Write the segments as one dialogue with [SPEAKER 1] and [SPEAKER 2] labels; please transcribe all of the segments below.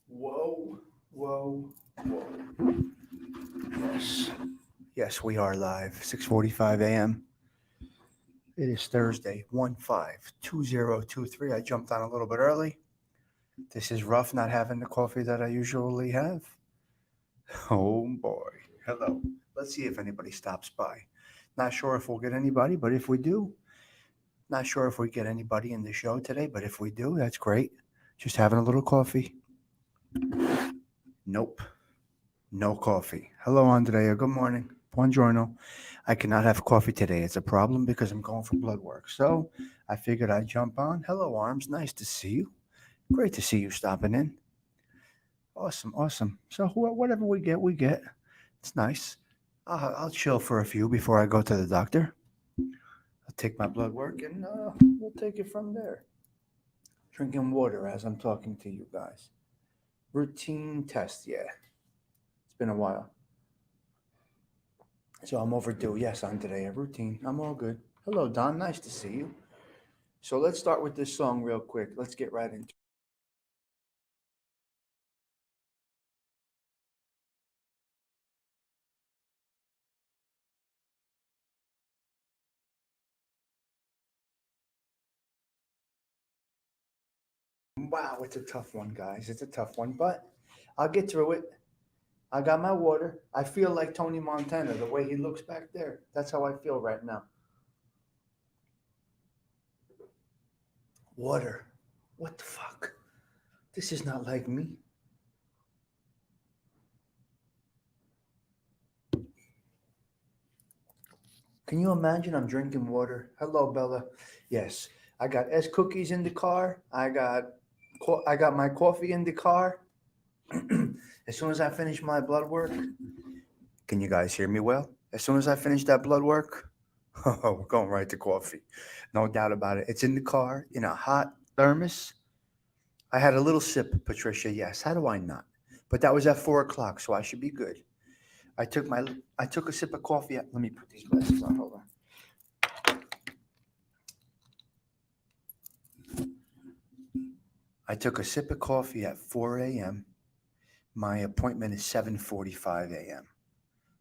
[SPEAKER 1] Whoa, whoa, whoa. Yes. Yes, we are live. 6:45 a.m. It is Thursday, 1/5/2023. I jumped on a little bit early. This is rough not having the coffee that I usually have. Oh boy. Hello. Let's see if anybody stops by. Not sure if we'll get anybody, but if we do, not sure if we get anybody in the show today, but if we do, that's great. Just having a little coffee. Nope. No coffee. Hello, Andrea. Good morning. Buongiorno. I cannot have coffee today. It's a problem because I'm going for blood work. So I figured I'd jump on. Hello, Arms. Nice to see you. Great to see you stopping in. Awesome, awesome. So whatever we get, we get. It's nice. I'll chill for a few before I go to the doctor. I'll take my blood work and we'll take it from there. Drinking water as I'm talking to you guys. Routine test, yeah. It's been a while. So I'm overdue. Yes, on today. A routine. I'm all good. Hello, Don. Nice to see you. So let's start with this song real quick. Let's get right into it. Wow, it's a tough one, guys. It's a tough one, but I'll get through it. I got my water. I feel like Tony Montana, the way he looks back there. That's how I feel right now. Water. What the fuck? This is not like me. Can you imagine I'm drinking water? Hello, Bella. Yes, I got S cookies in the car. I got my coffee in the car. As soon as I finish my blood work, can you guys hear me well? As soon as I finish that blood work, oh, we're going right to coffee. No doubt about it. It's in the car in a hot thermos. I had a little sip, Patricia. Yes. How do I not? But that was at 4 o'clock, so I should be good. I took my I took a sip of coffee. Let me put these glasses on. Hold on. I took a sip of coffee at 4 a.m. My appointment is 7:45 a.m.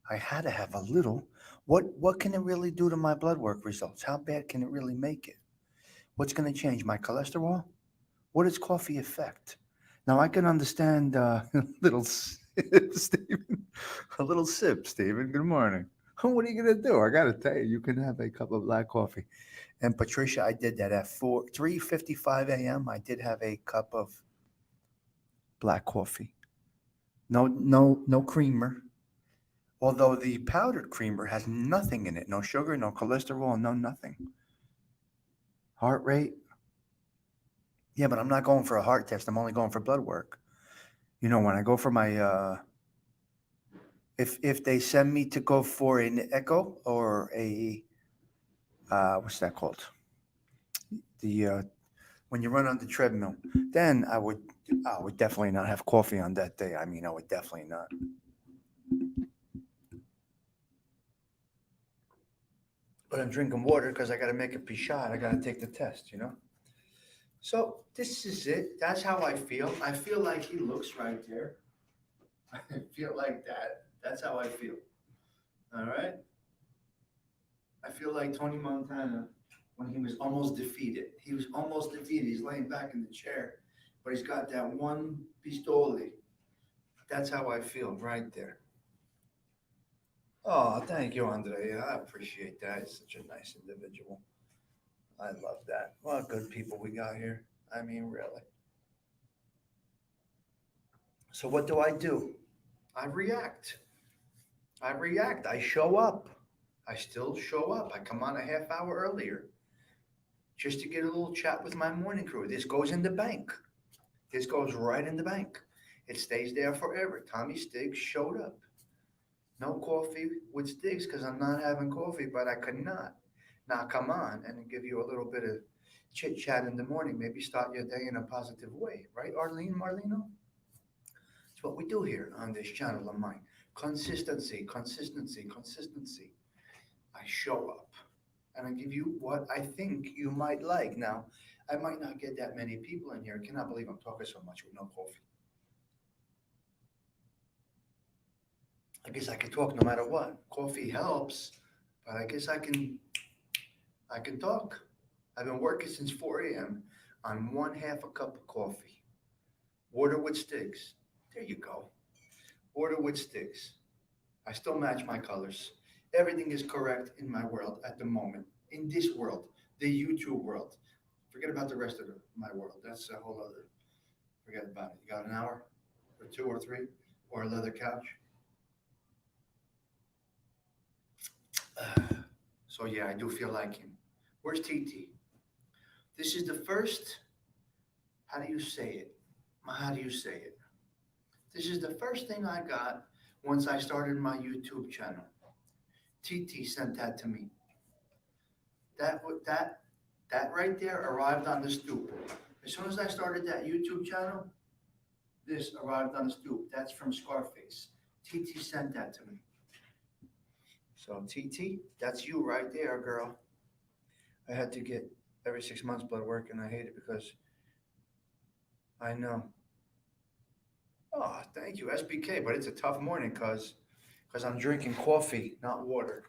[SPEAKER 1] I had to have a little. What can it really do to my blood work results? How bad can it really make it? What's going to change my cholesterol? What does coffee affect? Now I can understand a little sip, Stephen. A little sip, Stephen. Good morning. What are you gonna do? I gotta tell you, you can have a cup of black coffee. And Patricia, I did that at 3:55 a.m. I did have a cup of black coffee. No, no, no creamer. Although the powdered creamer has nothing in it, no sugar, no cholesterol, no nothing. Heart rate, yeah, but I'm not going for a heart test. I'm only going for blood work. You know, when I go for my if they send me to go for an echo or a what's that called? The when you run on the treadmill, then I would definitely not have coffee on that day. I mean, I would definitely not. But I'm drinking water because I got to make a shot. I got to take the test, you know. So this is it. That's how I feel. I feel like he looks right there. I feel like that. That's how I feel. All right. I feel like Tony Montana when he was almost defeated. He was almost defeated. He's laying back in the chair, but he's got that one pistole. That's how I feel right there. Oh, thank you, Andrea. I appreciate that. He's such a nice individual. I love that. What good people we got here. I mean, really. So what do I do? I react. I react. I show up. I still show up. I come on a half hour earlier just to get a little chat with my morning crew. This goes in the bank. This goes right in the bank. It stays there forever. Tommy Stiggs showed up. No coffee with Stiggs because I'm not having coffee, but I could not. Now come on and give you a little bit of chit chat in the morning. Maybe start your day in a positive way, right, Arlene Marlino? It's what we do here on this channel of mine. Consistency, consistency, consistency. I show up and I give you what I think you might like. Now, I might not get that many people in here. I cannot believe I'm talking so much with no coffee. I guess I can talk no matter what. Coffee helps, but I can talk. I've been working since 4 a.m. on one half a cup of coffee. Water with Stigs. There you go. Water with Stigs. I still match my colors. Everything is correct in my world at the moment. In this world, the YouTube world. Forget about the rest of my world. That's a whole other. Forget about it. You got an hour, or two, or three, or a leather couch. So yeah, I do feel like him. Where's TT? This is the first. How do you say it? How do you say it? This is the first thing I got once I started my YouTube channel. TT sent that to me. That right there arrived on the stoop. As soon as I started that YouTube channel, this arrived on the stoop. That's from Scarface. TT sent that to me. So TT, that's you right there, girl. I had to get every 6 months blood work, and I hate it because I know. Oh, thank you, SBK. But it's a tough morning because I'm drinking coffee, not water.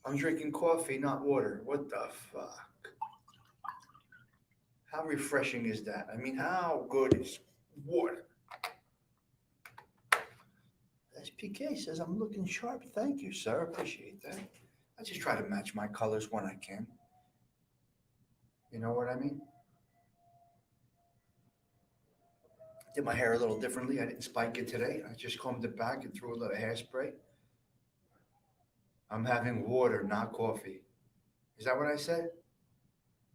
[SPEAKER 1] I'm drinking coffee, not water. What the fuck? How refreshing is that? I mean, how good is water? SPK says I'm looking sharp. Thank you, sir. Appreciate that. I just try to match my colors when I can. You know what I mean? Did my hair a little differently. I didn't spike it today. I just combed it back and threw a little hairspray. I'm having water, not coffee. Is that what I said?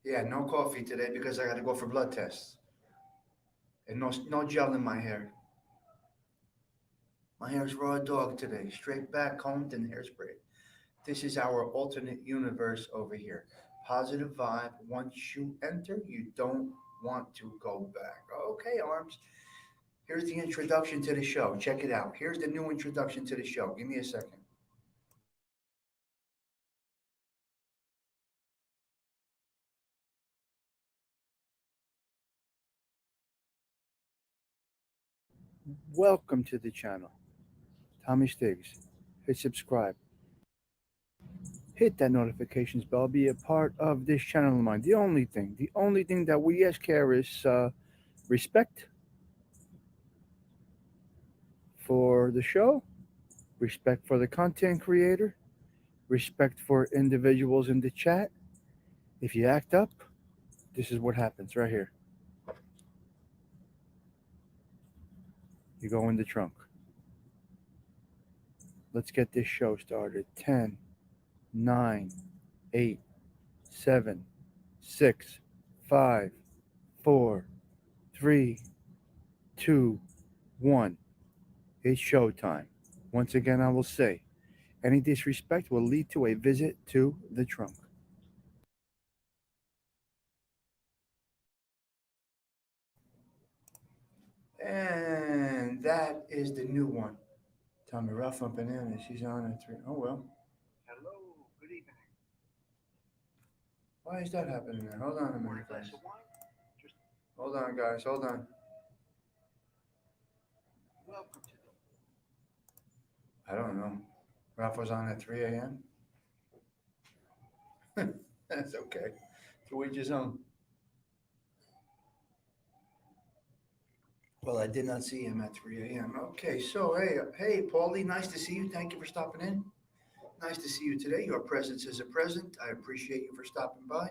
[SPEAKER 1] Yeah, no coffee today because I got to go for blood tests. And no gel in my hair. My hair's raw dog today. Straight back, combed, and hairspray. This is our alternate universe over here. Positive vibe. Once you enter, you don't want to go back. Okay, Arms. Here's the introduction to the show. Check it out. Here's the new introduction to the show. Give me a second. Welcome to the channel. Tommy Stiggs. Hit subscribe. Hit that notifications bell. Be a part of this channel of mine. The only thing that we ask here is respect for the show, respect for the content creator, respect for individuals in the chat. If you act up, this is what happens right here. You go in the trunk. Let's get this show started. 10, 9, 8, 7, 6, 5, 4, 3, 2, 1. It's showtime. Once again, I will say any disrespect will lead to a visit to the trunk. And that is the new one. Tommy Ruff on Bananas. He's on at 3. Oh, well. Hello. Good evening. Why is that happening there? Hold on a minute, guys. Hold on, guys. Hold on. Welcome to the. I don't know. Ralph was on at 3 a.m. That's okay. To each his own. Well, I did not see him at 3 a.m. Okay, so hey, Paulie, nice to see you. Thank you for stopping in. Nice to see you today. Your presence is a present. I appreciate you for stopping by.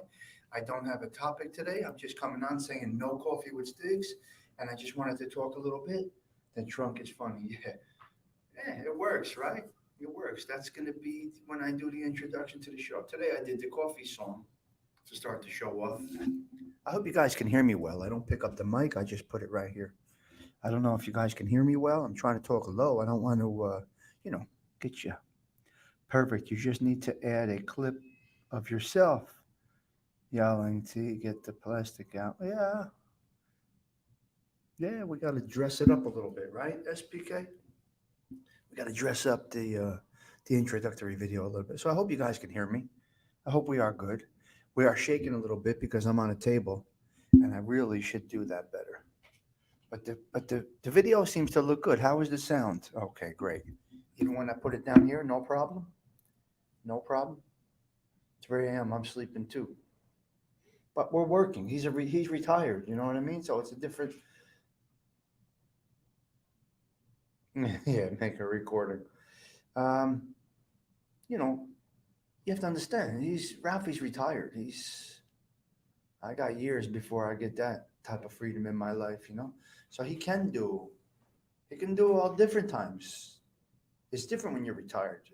[SPEAKER 1] I don't have a topic today. I'm just coming on saying no coffee with Stigs, and I just wanted to talk a little bit. The trunk is funny. Yeah, it works, right? It works. That's going to be when I do the introduction to the show. Today I did the coffee song to start the show off. I hope you guys can hear me well. I don't pick up the mic. I just put it right here. I don't know if you guys can hear me well. I'm trying to talk low. I don't want to, get you perfect. You just need to add a clip of yourself yelling to get the plastic out. Yeah. Yeah, we got to dress it up a little bit, right, SPK? We got to dress up the introductory video a little bit. So I hope you guys can hear me. I hope we are good. We are shaking a little bit because I'm on a table, and I really should do that better. But the video seems to look good. How is the sound? Okay, great. Even when I put it down here, no problem. No problem. 3 a.m. I'm sleeping too. But we're working. He's retired. You know what I mean? So it's a different. Yeah, make a recording. Um, you know, you have to understand. Ralphie's retired. I got years before I get that type of freedom in my life. So he can do all different times. It's different when you're retired.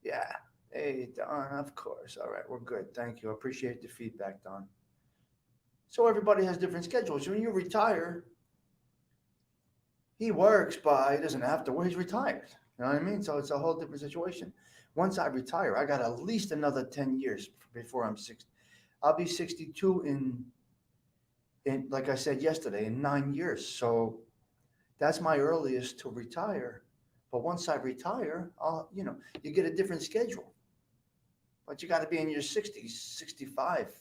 [SPEAKER 1] Yeah. Hey, Don, of course. All right, we're good. Thank you. I appreciate the feedback, Don. So everybody has different schedules. When you retire, he works, but he doesn't have to work. He's retired. You know what I mean? So it's a whole different situation. Once I retire, I got at least another 10 years before I'm 60. I'll be 62 in like I said yesterday, in 9 years. So that's my earliest to retire. But once I retire, you get a different schedule. But you got to be in your 60s, 65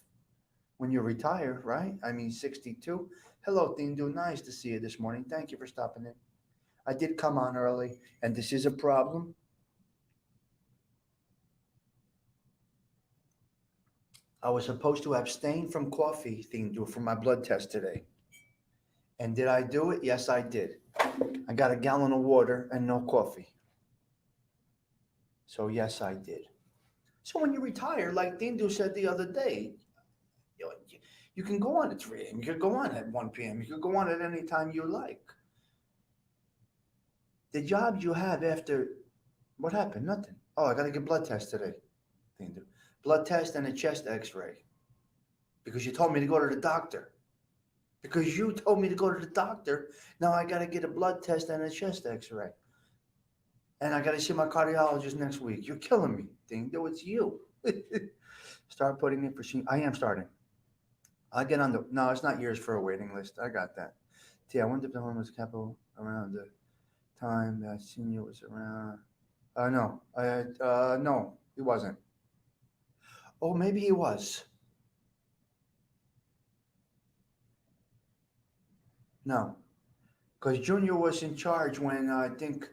[SPEAKER 1] when you retire, right? I mean, 62. Hello, Tindu. Nice to see you this morning. Thank you for stopping in. I did come on early, and this is a problem. I was supposed to abstain from coffee, Tindu, for my blood test today. And did I do it? Yes, I did. I got a gallon of water and no coffee. So, yes, I did. So, when you retire, like Tindu said the other day, you, know, you can go on at 3 a.m., you could go on at 1 p.m., you could go on at any time you like. The job you have after what happened? Nothing. Oh, I got to get blood test today. Thing to do. Blood test and a chest X-ray because you told me to go to the doctor. Because you told me to go to the doctor. Now I got to get a blood test and a chest X-ray, and I got to see my cardiologist next week. You're killing me, Thing. Though it's you. Start putting in for. I am starting. I get on the. No, it's not yours for a waiting list. I got that. See, I wonder if the home was capital around the time that senior was around. No, no, he wasn't. Oh, maybe he was. No, because Junior was in charge when I think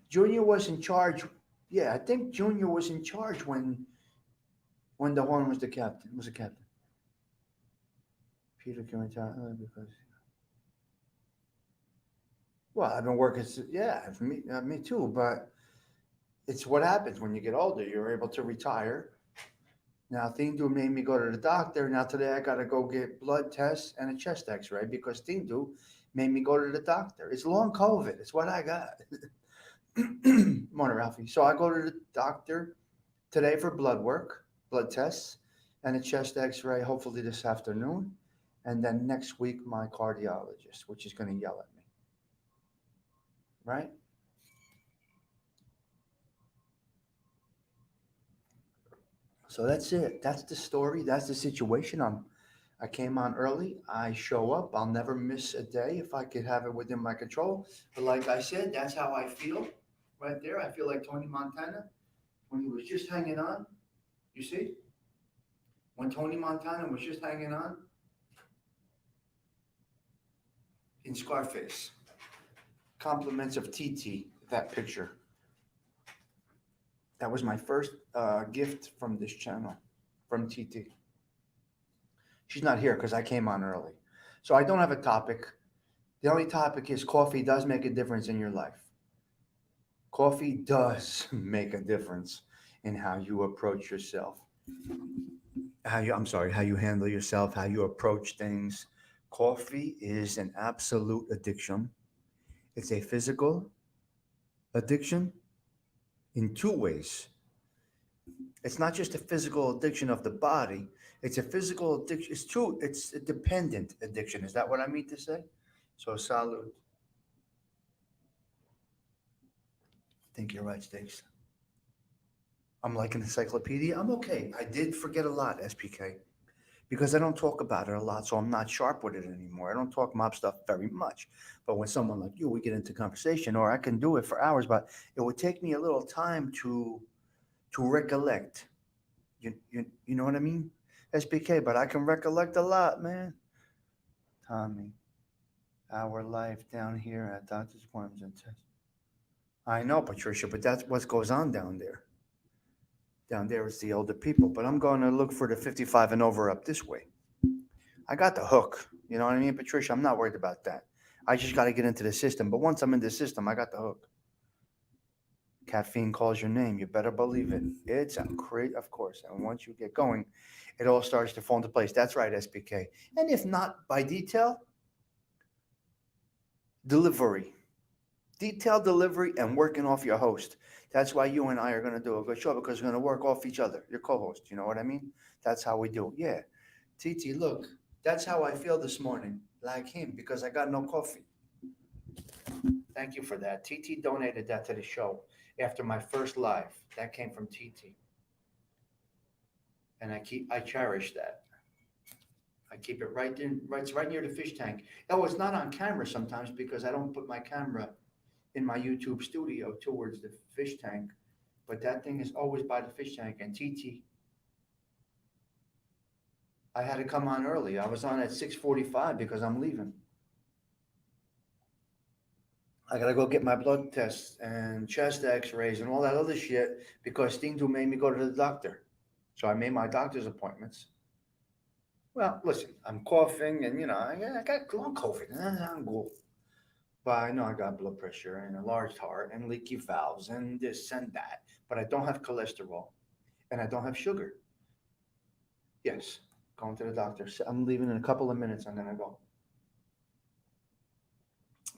[SPEAKER 1] Junior was in charge. Yeah, I think Junior was in charge when the Horn was the captain. Was the captain. Peter can retire because well, I've been working. Yeah, for me too. But it's what happens when you get older. You're able to retire. Now, Thindu made me go to the doctor. Now, today I got to go get blood tests and a chest x ray because Thindu made me go to the doctor. It's long COVID. It's what I got. Morning, Ralphie. So I go to the doctor today for blood tests, and a chest x ray, hopefully this afternoon. And then next week, my cardiologist, which is going to yell at me. Right? So that's it. That's the story. That's the situation. I came on early. I show up. I'll never miss a day if I could have it within my control. But like I said, that's how I feel right there. I feel like Tony Montana when he was just hanging on. You see? When Tony Montana was just hanging on in Scarface. Compliments of TT, that picture. That was my first gift from this channel, from TT. She's not here because I came on early. So I don't have a topic. The only topic is coffee does make a difference in your life. Coffee does make a difference in how you approach yourself. How you handle yourself, how you approach things. Coffee is an absolute addiction. It's a physical addiction in two ways. It's not just a physical addiction of the body, it's a physical addiction. It's a dependent addiction. Is that what I mean to say? So, salute. I think you're right, Sticks. I'm like an encyclopedia. I'm okay. I did forget a lot, SPK, because I don't talk about it a lot, so I'm not sharp with it anymore. I don't talk mob stuff very much. But when someone like you, we get into conversation, or I can do it for hours, but it would take me a little time to recollect. You know what I mean? SPK, but I can recollect a lot, man. Tommy, our life down here at Doctor's Appointments and Tests. I know, Patricia, but that's what goes on down there. Down there is the older people, but I'm going to look for the 55 and over up this way. I got the hook. You know what I mean, Patricia? I'm not worried about that. I just got to get into the system. But once I'm in the system, I got the hook. Caffeine calls your name. You better believe it. It's a great, of course. And once you get going, it all starts to fall into place. That's right, SPK. And if not by detail, delivery. Detailed delivery and working off your host. That's why you and I are going to do a good show because we're going to work off each other, your co host. You know what I mean? That's how we do. Yeah. TT, look, that's how I feel this morning, like him, because I got no coffee. Thank you for that. TT donated that to the show after my first live. That came from TT. And I cherish that. I keep it right in, right, it's right near the fish tank. Oh, it's not on camera sometimes because I don't put my camera in my YouTube studio towards the fish tank. But that thing is always by the fish tank. And TT, I had to come on early. I was on at 6:45 because I'm leaving. I gotta go get my blood tests and chest X-rays and all that other shit because Stindu made me go to the doctor. So I made my doctor's appointments. Well, listen, I'm coughing and I got long COVID. I'm cool. But I know I got blood pressure and a large heart and leaky valves and this and that. But I don't have cholesterol and I don't have sugar. Yes, going to the doctor. So I'm leaving in a couple of minutes. I'm gonna go.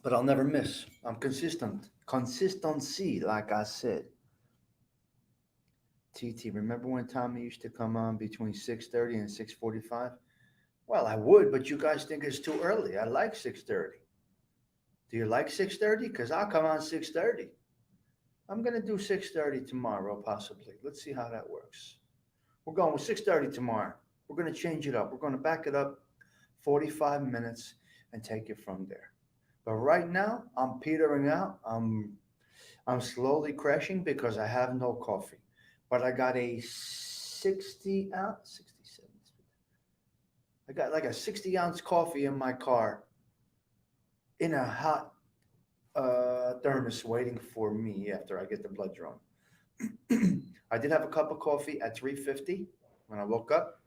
[SPEAKER 1] But I'll never miss. I'm consistent. Consistency, like I said. TT, remember when Tommy used to come on between 6:30 and 6:45? Well, I would, but you guys think it's too early. I like 6:30. Do you like 6:30? Because I'll come on 6:30. I'm gonna do 6:30 tomorrow, possibly. Let's see how that works. We're going with 6:30 tomorrow. We're gonna change it up. We're gonna back it up 45 minutes and take it from there. But right now, I'm petering out. I'm slowly crashing because I have no coffee. But I got a 60 ounce, 67. I got like a 60-ounce coffee in my car in a hot thermos waiting for me after I get the blood drawn. I did have a cup of coffee at 3:50 when I woke up.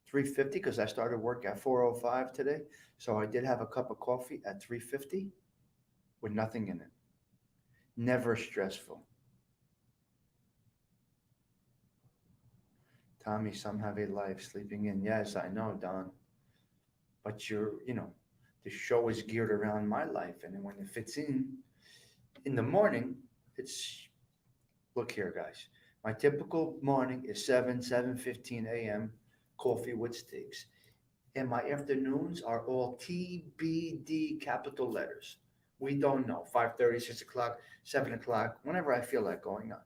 [SPEAKER 1] 3:50 because I started work at 4:05 today. So I did have a cup of coffee at 3:50 with nothing in it. Never stressful. Tommy, some have a life sleeping in. Yes, I know, Don. But the show is geared around my life. And when it fits in the morning, it's, look here, guys. My typical morning is 7:15 a.m., coffee with Stigs. And my afternoons are all TBD capital letters. We don't know. 5:30, 6 o'clock, 7 o'clock, whenever I feel like going on.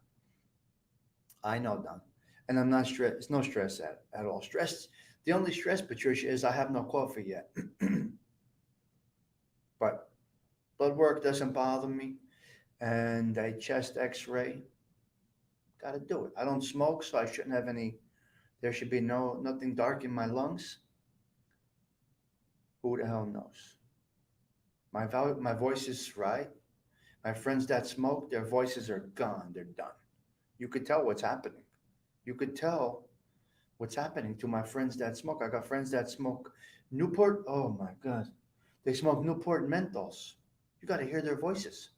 [SPEAKER 1] I know, Don. And I'm not stressed. It's no stress at all. Stress. The only stress, Patricia, is I have no coffee yet. But blood work doesn't bother me. And a chest x ray, got to do it. I don't smoke, so I shouldn't have any. There should be nothing dark in my lungs. Who the hell knows? My voice is right. My friends that smoke, their voices are gone. They're done. You could tell what's happening. You could tell what's happening to my friends that smoke. I got friends that smoke Newport. Oh my God. They smoke Newport menthols. You got to hear their voices.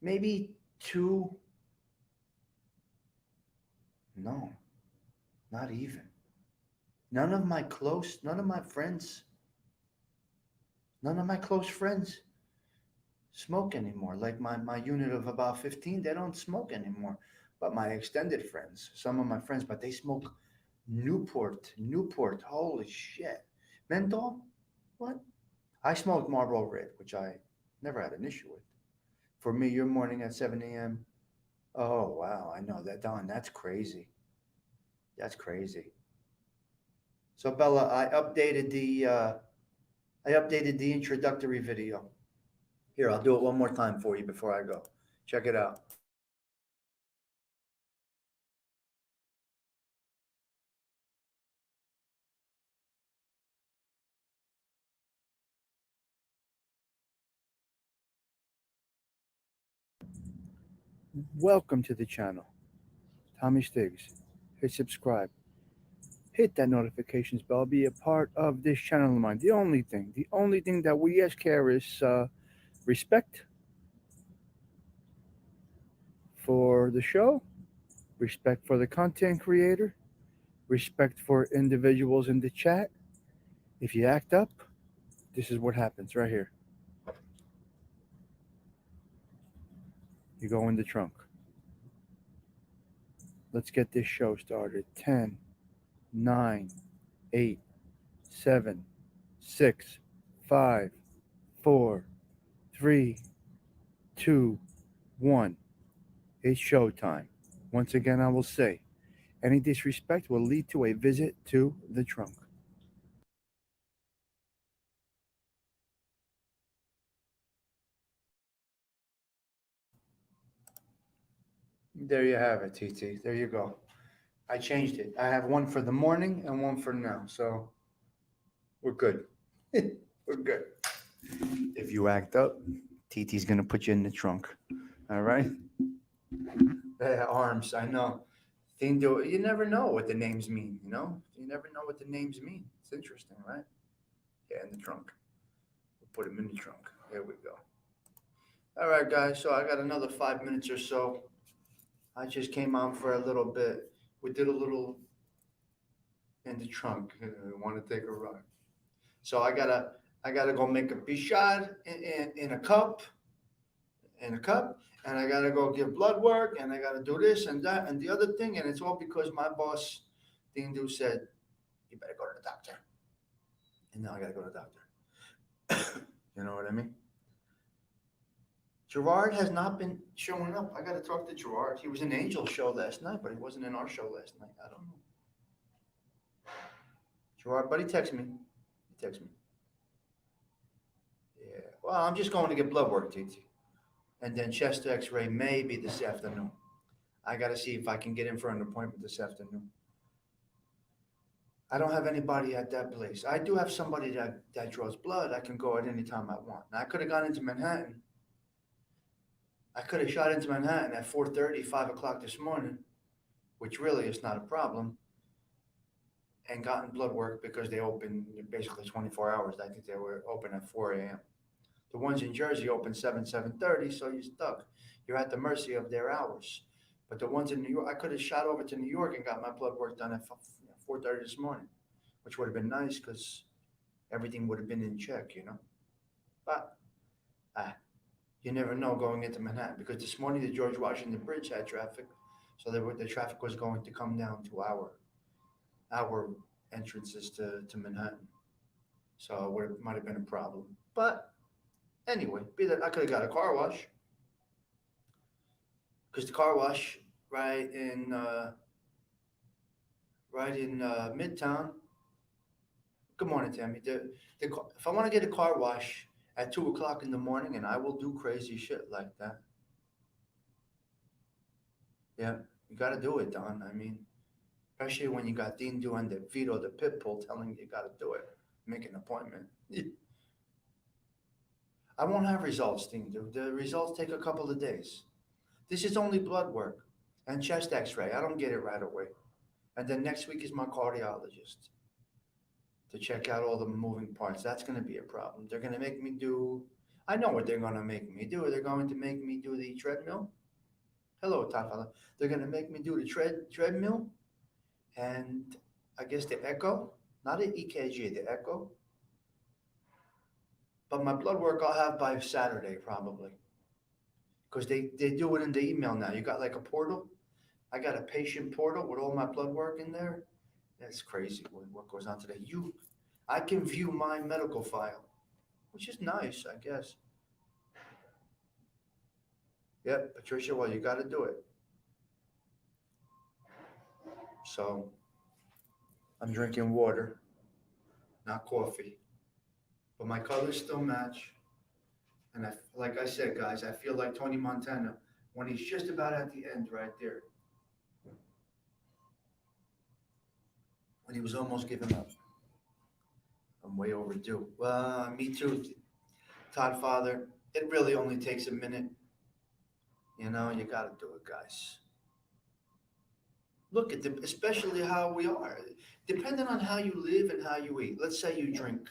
[SPEAKER 1] Maybe two. No, not even. None of my friends, none of my close friends smoke anymore. Like my unit of about 15, they don't smoke anymore. But my extended friends, some of my friends, but they smoke Newport. Holy shit. Menthol? What? I smoked Marlboro Red, which I never had an issue with. For me, your morning at 7 a.m. Oh, wow. I know that, Don. That's crazy. That's crazy. So, Bella, I updated the introductory video. Here, I'll do it one more time for you before I go. Check it out. welcome to the channel. Tommy Stiggs. Hit subscribe. Hit that notifications bell. Be a part of this channel of mine. The only thing that we ask here is respect for the show, respect for the content creator, respect for individuals in the chat. If you act up, this is what happens right here. You go in the trunk. Let's get this show started. 10, 9, 8, 7, 6, 5, 4, 3, 2, 1. It's showtime. Once again, I will say, any disrespect will lead to a visit to the trunk. There you have it, TT. There you go. I changed it. I have one for the morning and one for now. So we're good. We're good. If you act up, TT's going to put you in the trunk. All right? Arms, I know. Thing do you never know what the names mean, you know? You never know what the names mean. It's interesting, right? Yeah, in the trunk. We'll put him in the trunk. There we go. All right, guys. So I got another 5 minutes or so. I just came on for a little bit. We did a little in the trunk. Want to take a ride. So I gotta go make a bcuz in a cup, and I gotta go give blood work, and I gotta do this and that and the other thing, and it's all because my boss, Dindu, said you better go to the doctor, and now I gotta go to the doctor. You know what I mean? Gerard has not been showing up. I gotta talk to Gerard. He was in Angel's show last night, but he wasn't in our show last night. I don't know. Gerard, buddy, text me. He texted me. Yeah. Well, I'm just going to get blood work, TT. And then chest X-ray maybe this afternoon. I got to see if I can get in for an appointment this afternoon. I don't have anybody at that place. I do have somebody that draws blood. I can go at any time I want. Now, I could have gone into Manhattan. I could have shot into Manhattan at 4:30, 5 o'clock this morning, which really is not a problem, and gotten blood work because they open basically 24 hours. I think they were open at 4 a.m. The ones in Jersey open 7:30, so you're stuck. You're at the mercy of their hours. But the ones in New York, I could have shot over to New York and got my blood work done at 4:30 this morning, which would have been nice because everything would have been in check, you know. But ah, you never know going into Manhattan because this morning the George Washington Bridge had traffic, so the traffic was going to come down to our entrances to Manhattan. So it might have been a problem. But anyway, be that I could have got a car wash because the car wash right in Midtown. Good morning, Tammy. If I want to get a car wash at 2 o'clock in the morning, and I will do crazy shit like that. Yeah, you got to do it, Don. I mean, especially when you got Dean doing the Vito the pit bull telling you got to do it, make an appointment. I won't have results, Dean. The results take a couple of days. This is only blood work and chest X-ray. I don't get it right away. And then next week is my cardiologist to check out all the moving parts. That's going to be a problem. They're going to make me do. I know what they're going to make me do. They're going to make me do the treadmill. Hello, Tafala. They're going to make me do the treadmill and I guess the echo, not the EKG, the echo. But my blood work I'll have by Saturday probably because they do it in the email now. You got like a portal. I got a patient portal with all my blood work in there. That's crazy what goes on today. I can view my medical file, which is nice, I guess. Yep, Patricia, well, you got to do it. So I'm drinking water, not coffee, but my colors still match. And like I said, guys, I feel like Tony Montana when he's just about at the end right there, when he was almost giving up. I'm way overdue. Well, me too, Todd Father. It really only takes a minute. You got to do it, guys. Look at the, especially how we are. Depending on how you live and how you eat. Let's say you drink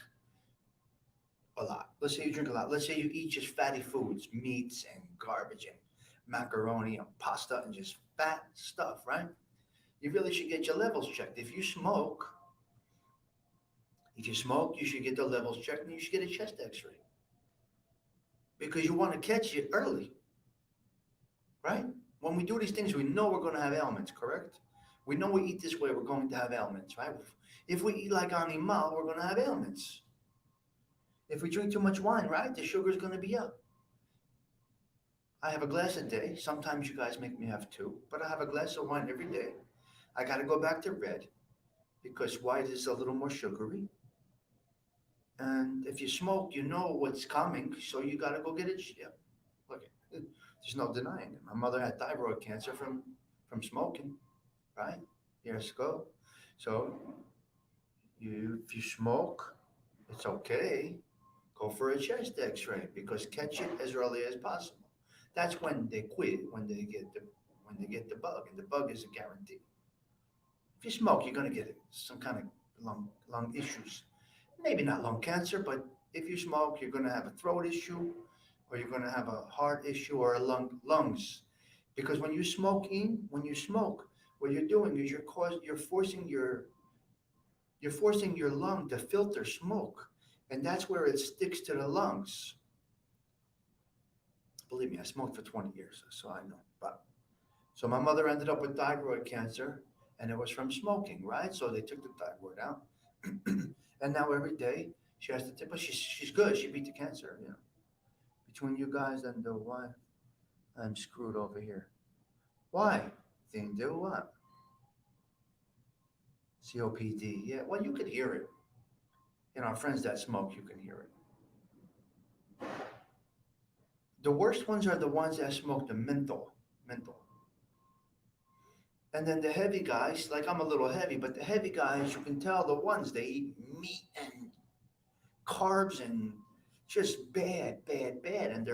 [SPEAKER 1] a lot. Let's say you drink a lot. Let's say you eat just fatty foods, meats and garbage and macaroni and pasta and just fat stuff, right? You really should get your levels checked. If you smoke, you should get the levels checked and you should get a chest x-ray because you want to catch it early, right? When we do these things, we know we're going to have ailments, correct? We know we eat this way, we're going to have ailments, right? If we eat like animal, we're going to have ailments. If we drink too much wine, right, the sugar's going to be up. I have a glass a day. Sometimes you guys make me have two, but I have a glass of wine every day. I got to go back to red because white is a little more sugary. And if you smoke, you know what's coming, so you got to go get it. Yeah, look, there's no denying it. My mother had thyroid cancer from smoking, right? Years ago. So if you smoke, it's okay. Go for a chest X-ray because catch it as early as possible. That's when they quit when they get the bug, and the bug is a guarantee. If you smoke, you're gonna get it, some kind of lung issues. Maybe not lung cancer, but if you smoke, you're gonna have a throat issue, or you're gonna have a heart issue or a lungs. Because when you smoke, what you're doing is you're forcing your lung to filter smoke, and that's where it sticks to the lungs. Believe me, I smoked for 20 years, so I know. But so my mother ended up with thyroid cancer, and it was from smoking, right? So they took the thyroid out, and now every day she has to take. But she's good. She beat the cancer. Between you guys and the wife, I'm screwed over here. Why? Thing do what? COPD. Yeah. Well, you could hear it. Our friends that smoke, you can hear it. The worst ones are the ones that smoke the menthol. And then the heavy guys, like I'm a little heavy, but the heavy guys, you can tell the ones they eat meat and carbs and just bad, bad, bad, and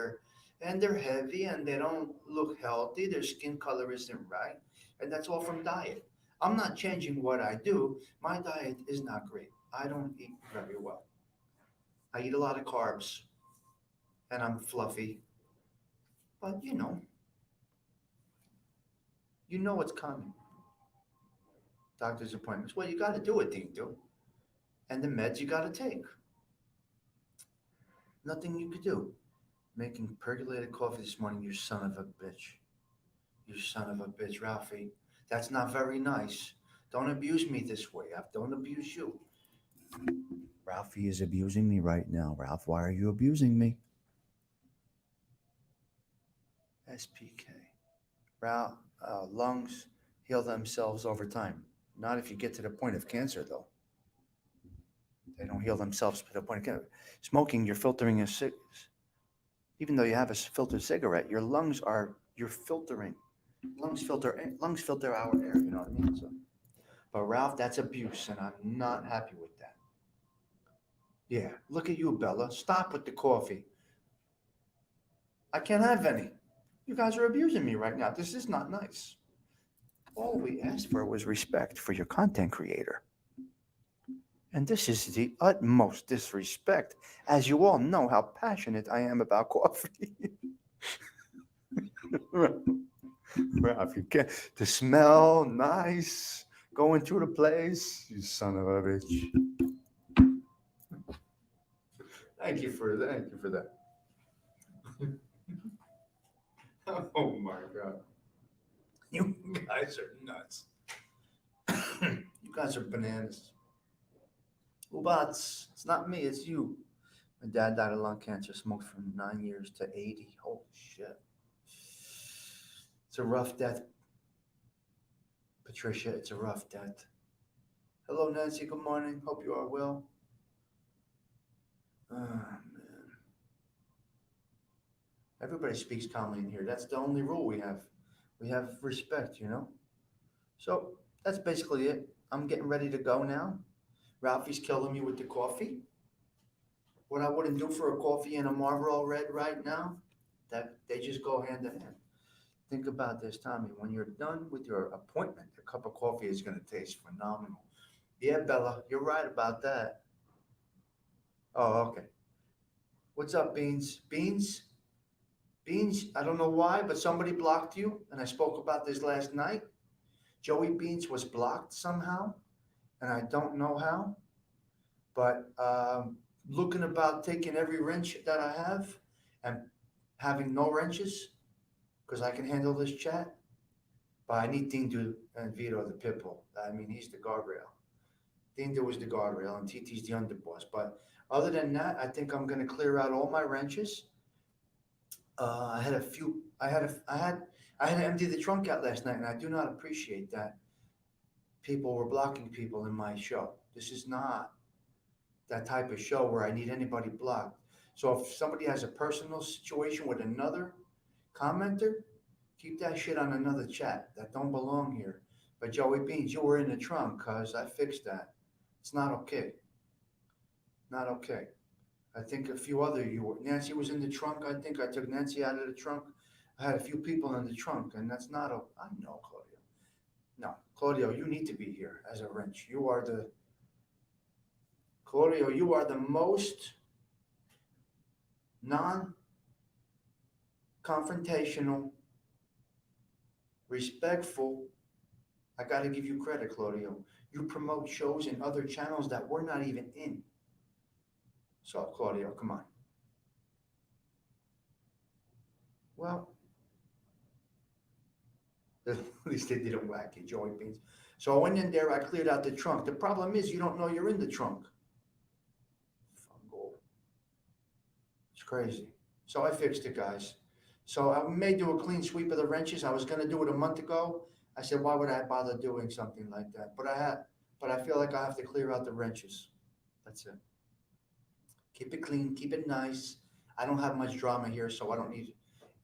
[SPEAKER 1] they're heavy and they don't look healthy. Their skin color isn't right, and that's all from diet. I'm not changing what I do. My diet is not great. I don't eat very well. I eat a lot of carbs, and I'm fluffy, but you know what's coming. Doctor's appointments. Well, you got to do what they do, and the meds you got to take. Nothing you could do. Making percolated coffee this morning, you son of a bitch. You son of a bitch, Ralphie. That's not very nice. Don't abuse me this way. I don't abuse you. Ralphie is abusing me right now. Ralph, why are you abusing me? SPK. Ralph, lungs heal themselves over time. Not if you get to the point of cancer, though. They don't heal themselves to the point of cancer. Smoking, you're filtering even though you have a filtered cigarette, you're filtering. Lungs filter our air. You know what I mean? So, but Ralph, that's abuse, and I'm not happy with that. Yeah, look at you, Bella. Stop with the coffee. I can't have any. You guys are abusing me right now. This is not nice. All we asked for was respect for your content creator. And this is the utmost disrespect, as you all know how passionate I am about coffee. Ralph, you can't. The smell, nice. Going through the place, you son of a bitch. Thank you for that. Oh my god. You guys are nuts. You guys are bananas. Ubats, it's not me, it's you. My dad died of lung cancer, smoked from 9 years to 80. Holy shit. It's a rough death, Patricia. It's a rough death. Hello, Nancy. Good morning. Hope you are well. Oh, man. Everybody speaks calmly in here. That's the only rule we have. We have respect. So that's basically it. I'm getting ready to go now. Ralphie's killing me with the coffee. What I wouldn't do for a coffee and a Marlboro Red right now, that they just go hand in hand. Think about this, Tommy. When you're done with your appointment, a cup of coffee is going to taste phenomenal. Yeah, Bella, you're right about that. Oh, okay. What's up, Beans? Beans? Beans, I don't know why, but somebody blocked you, and I spoke about this last night. Joey Beans was blocked somehow, and I don't know how, but looking about taking every wrench that I have and having no wrenches because I can handle this chat. But I need Dean to and Vito the pit bull. I mean, he's the guardrail. Dean was the guardrail, and TT's the underboss. But other than that, I think I'm going to clear out all my wrenches. I had a few. I had to empty the trunk out last night, and I do not appreciate that people were blocking people in my show. This is not that type of show where I need anybody blocked. So if somebody has a personal situation with another commenter, keep that shit on another chat. That don't belong here. But Joey Beans, you were in the trunk, cuz I fixed that. It's not okay. Not okay. I think a few other you were. Nancy was in the trunk. I think I took Nancy out of the trunk. I had a few people in the trunk, and that's not a. I know, Claudio. No, Claudio, you need to be here as a wrench. You are the Claudio. You are the most non-confrontational, respectful. I got to give you credit, Claudio. You promote shows in other channels that we're not even in. So, Claudio, come on. Well, at least they didn't whack you, Joey Beans. So I went in there, I cleared out the trunk. The problem is you don't know you're in the trunk. Fungal. It's crazy. So I fixed it, guys. So I may do a clean sweep of the wrenches. I was going to do it a month ago. I said, why would I bother doing something like that? But I feel like I have to clear out the wrenches. That's it. Keep it clean, keep it nice. I don't have much drama here, so I don't need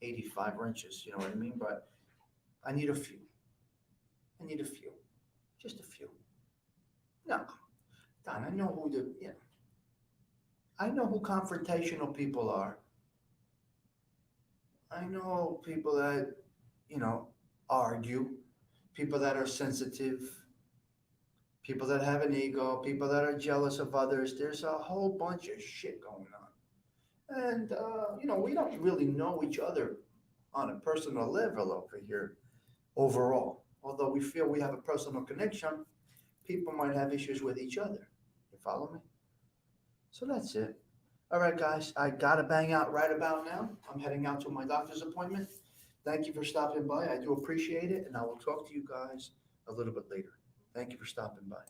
[SPEAKER 1] 85 wrenches. You know what I mean? But I need a few. I need a few. Just a few. No, Don, I know who the, yeah. I know who confrontational people are. I know people that, you know, argue, people that are sensitive, people that have an ego, people that are jealous of others. There's a whole bunch of shit going on. And, we don't really know each other on a personal level over here overall. Although we feel we have a personal connection, people might have issues with each other. You follow me? So that's it. All right, guys, I got to bang out right about now. I'm heading out to my doctor's appointment. Thank you for stopping by. I do appreciate it, and I will talk to you guys a little bit later. Thank you for stopping by.